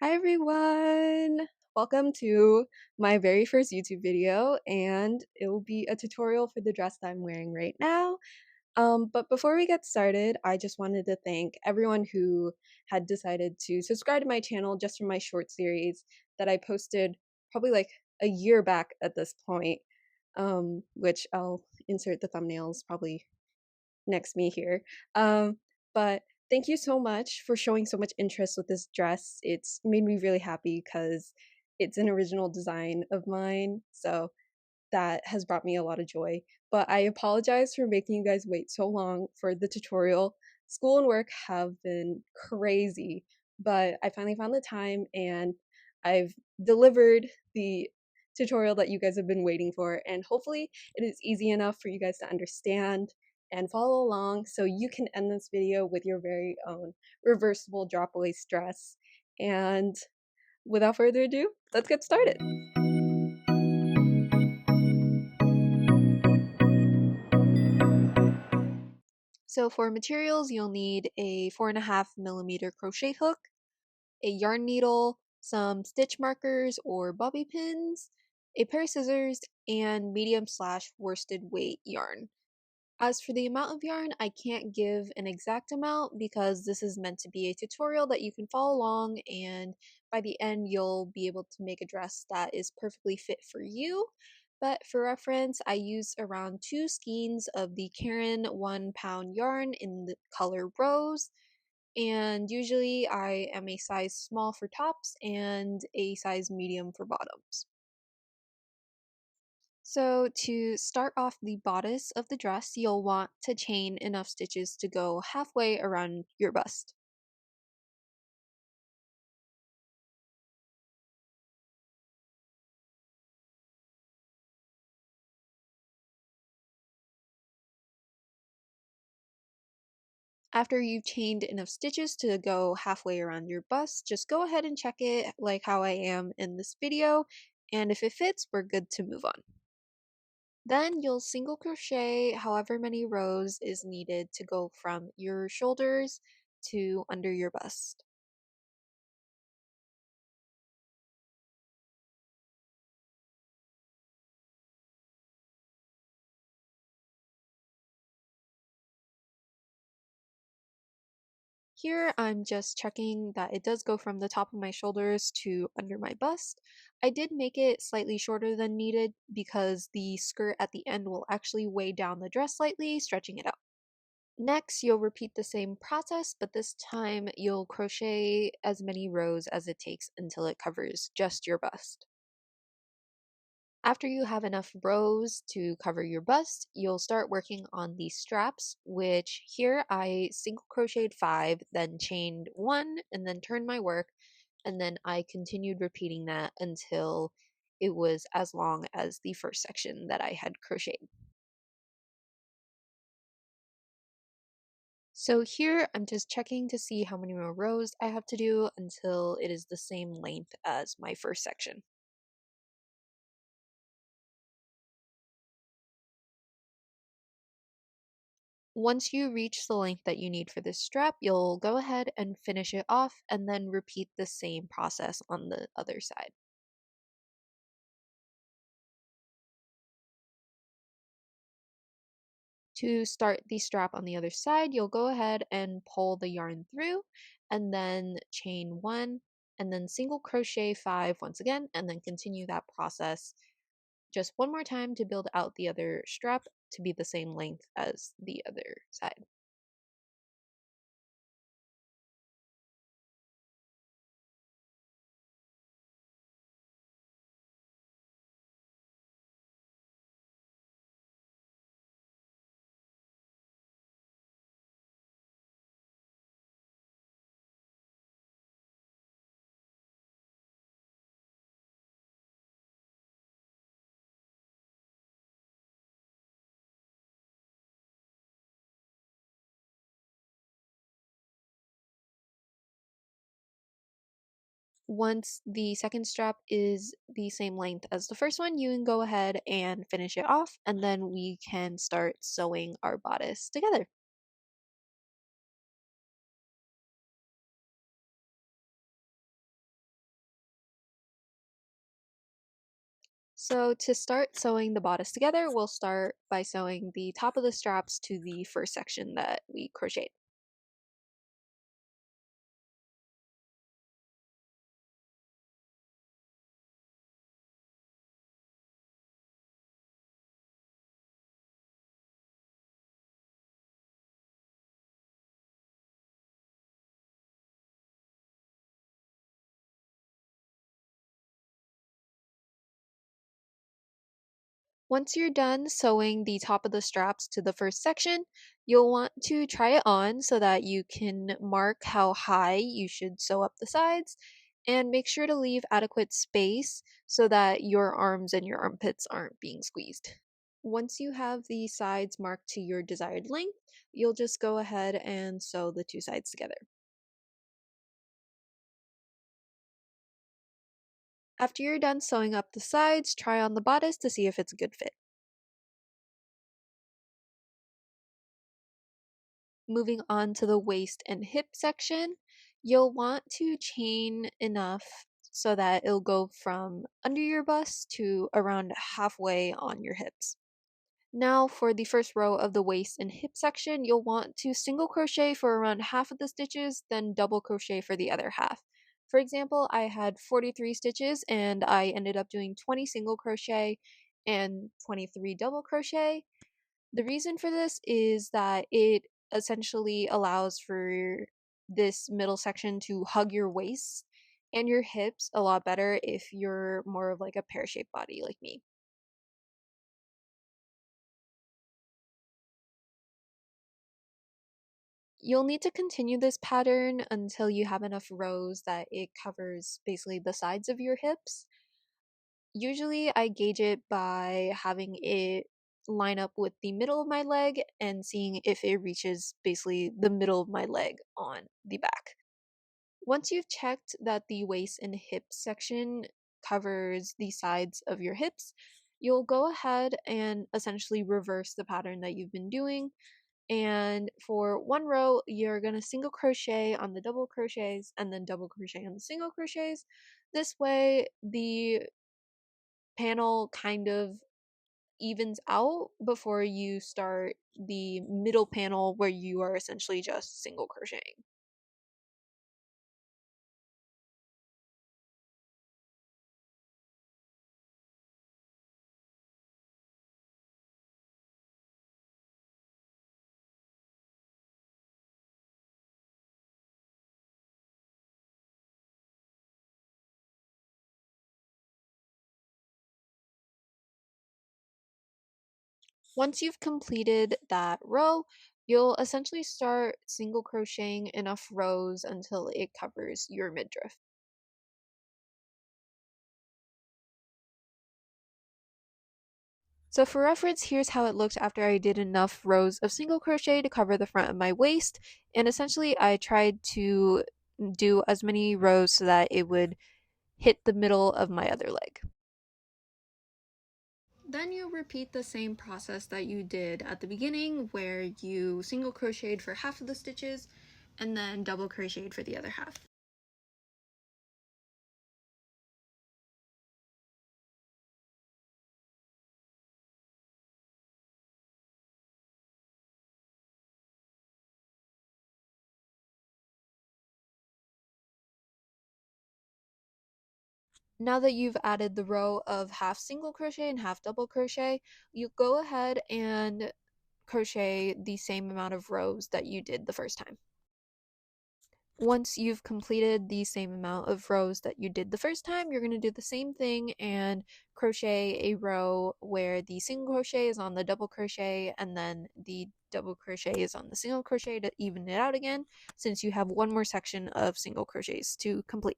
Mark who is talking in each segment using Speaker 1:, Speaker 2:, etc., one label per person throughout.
Speaker 1: Hi everyone! Welcome to my very first YouTube video, and it will be a tutorial for the dress that I'm wearing right now. But before we get started, I just wanted to thank everyone who had decided to subscribe to my channel just for my short series that I posted probably like a year back at this point, which I'll insert the thumbnails probably next me here. But thank you so much for showing so much interest with this dress. It's made me really happy because it's an original design of mine. So that has brought me a lot of joy. But I apologize for making you guys wait so long for the tutorial. School and work have been crazy, but I finally found the time and I've delivered the tutorial that you guys have been waiting for, and hopefully it is easy enough for you guys to understand and follow along so you can end this video with your very own reversible drop waist dress. And without further ado, let's get started. So for materials, you'll need a 4.5mm crochet hook, a yarn needle, some stitch markers or bobby pins, a pair of scissors, and medium/worsted weight yarn. As for the amount of yarn, I can't give an exact amount because this is meant to be a tutorial that you can follow along, and by the end you'll be able to make a dress that is perfectly fit for you. But for reference, I used around 2 skeins of the Caron 1 pound yarn in the color rose, and usually I am a size small for tops and a size medium for bottoms. So to start off the bodice of the dress, you'll want to chain enough stitches to go halfway around your bust. After you've chained enough stitches to go halfway around your bust, just go ahead and check it like how I am in this video, and if it fits, we're good to move on. Then you'll single crochet however many rows is needed to go from your shoulders to under your bust. Here I'm just checking that it does go from the top of my shoulders to under my bust. I did make it slightly shorter than needed because the skirt at the end will actually weigh down the dress slightly, stretching it out. Next, you'll repeat the same process, but this time you'll crochet as many rows as it takes until it covers just your bust. After you have enough rows to cover your bust, you'll start working on the straps, which here I single crocheted 5, then chained 1, and then turned my work, and then I continued repeating that until it was as long as the first section that I had crocheted. So here I'm just checking to see how many more rows I have to do until it is the same length as my first section. Once you reach the length that you need for this strap, you'll go ahead and finish it off and then repeat the same process on the other side. To start the strap on the other side, you'll go ahead and pull the yarn through and then chain 1 and then single crochet 5 once again, and then continue that process just one more time to build out the other strap to be the same length as the other side. Once the second strap is the same length as the first one, you can go ahead and finish it off, and then we can start sewing our bodice together. So to start sewing the bodice together, we'll start by sewing the top of the straps to the first section that we crocheted. Once you're done sewing the top of the straps to the first section, you'll want to try it on so that you can mark how high you should sew up the sides, and make sure to leave adequate space so that your arms and your armpits aren't being squeezed. Once you have the sides marked to your desired length, you'll just go ahead and sew the two sides together. After you're done sewing up the sides, try on the bodice to see if it's a good fit. Moving on to the waist and hip section, you'll want to chain enough so that it'll go from under your bust to around halfway on your hips. Now for the first row of the waist and hip section, you'll want to single crochet for around half of the stitches, then double crochet for the other half. For example, I had 43 stitches and I ended up doing 20 single crochet and 23 double crochet. The reason for this is that it essentially allows for this middle section to hug your waist and your hips a lot better if you're more of like a pear-shaped body like me. You'll need to continue this pattern until you have enough rows that it covers basically the sides of your hips. Usually I gauge it by having it line up with the middle of my leg and seeing if it reaches basically the middle of my leg on the back. Once you've checked that the waist and hip section covers the sides of your hips, you'll go ahead and essentially reverse the pattern that you've been doing. And for one row, you're going to single crochet on the double crochets and then double crochet on the single crochets. This way, the panel kind of evens out before you start the middle panel where you are essentially just single crocheting. Once you've completed that row, you'll essentially start single crocheting enough rows until it covers your midriff. So for reference, here's how it looked after I did enough rows of single crochet to cover the front of my waist. And essentially I tried to do as many rows so that it would hit the middle of my other leg. Then you repeat the same process that you did at the beginning, where you single crocheted for half of the stitches and then double crocheted for the other half. Now that you've added the row of half single crochet and half double crochet, you go ahead and crochet the same amount of rows that you did the first time. Once you've completed the same amount of rows that you did the first time, you're going to do the same thing and crochet a row where the single crochet is on the double crochet and then the double crochet is on the single crochet to even it out again, since you have one more section of single crochets to complete.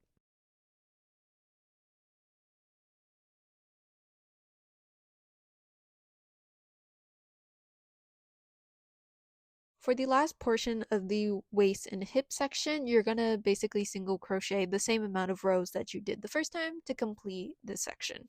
Speaker 1: For the last portion of the waist and hip section, you're going to basically single crochet the same amount of rows that you did the first time to complete this section.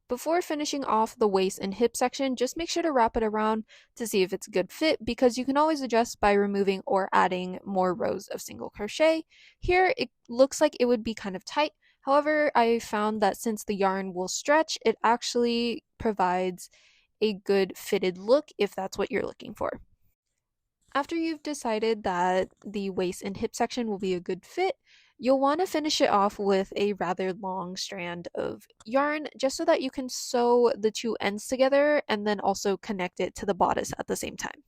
Speaker 1: Before finishing off the waist and hip section, just make sure to wrap it around to see if it's a good fit, because you can always adjust by removing or adding more rows of single crochet. Here it looks like it would be kind of tight, However, I found that since the yarn will stretch, it actually provides a good fitted look if that's what you're looking for. After you've decided that the waist and hip section will be a good fit, you'll want to finish it off with a rather long strand of yarn just so that you can sew the two ends together and then also connect it to the bodice at the same time.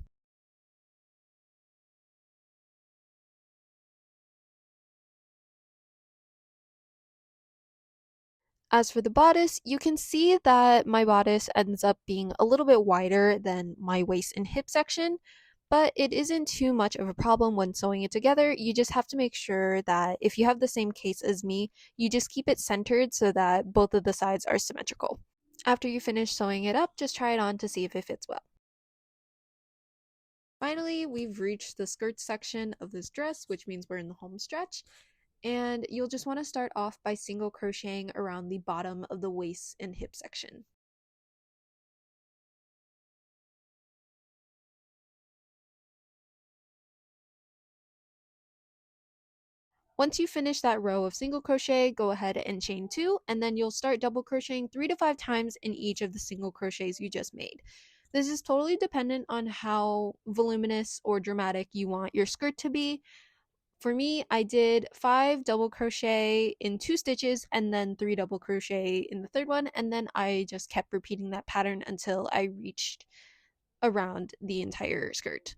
Speaker 1: As for the bodice, you can see that my bodice ends up being a little bit wider than my waist and hip section, but it isn't too much of a problem when sewing it together. You just have to make sure that if you have the same case as me, you just keep it centered so that both of the sides are symmetrical. After you finish sewing it up, just try it on to see if it fits well. Finally, we've reached the skirt section of this dress, which means we're in the home stretch. And you'll just want to start off by single crocheting around the bottom of the waist and hip section. Once you finish that row of single crochet, go ahead and chain two, and then you'll start double crocheting 3 to 5 times in each of the single crochets you just made. This is totally dependent on how voluminous or dramatic you want your skirt to be. For me, I did 5 double crochet in 2 stitches and then 3 double crochet in the third one, and then I just kept repeating that pattern until I reached around the entire skirt.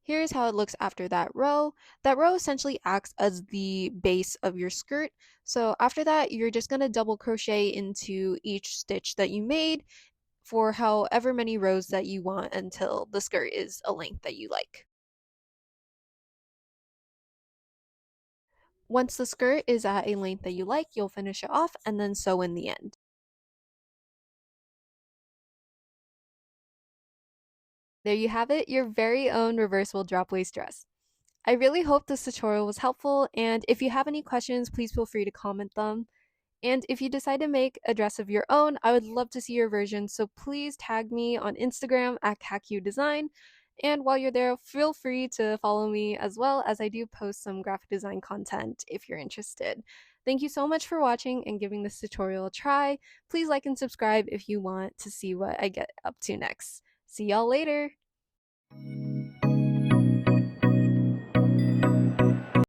Speaker 1: Here's how it looks after that row. That row essentially acts as the base of your skirt. So after that, you're just going to double crochet into each stitch that you made for however many rows that you want until the skirt is a length that you like. Once the skirt is at a length that you like, you'll finish it off and then sew in the end. There you have it, your very own reversible drop waist dress. I really hope this tutorial was helpful, and if you have any questions, please feel free to comment them. And if you decide to make a dress of your own, I would love to see your version, so please tag me on Instagram at @CacUDesign. And while you're there, feel free to follow me as well, as I do post some graphic design content if you're interested. Thank you so much for watching and giving this tutorial a try. Please like and subscribe if you want to see what I get up to next. See y'all later!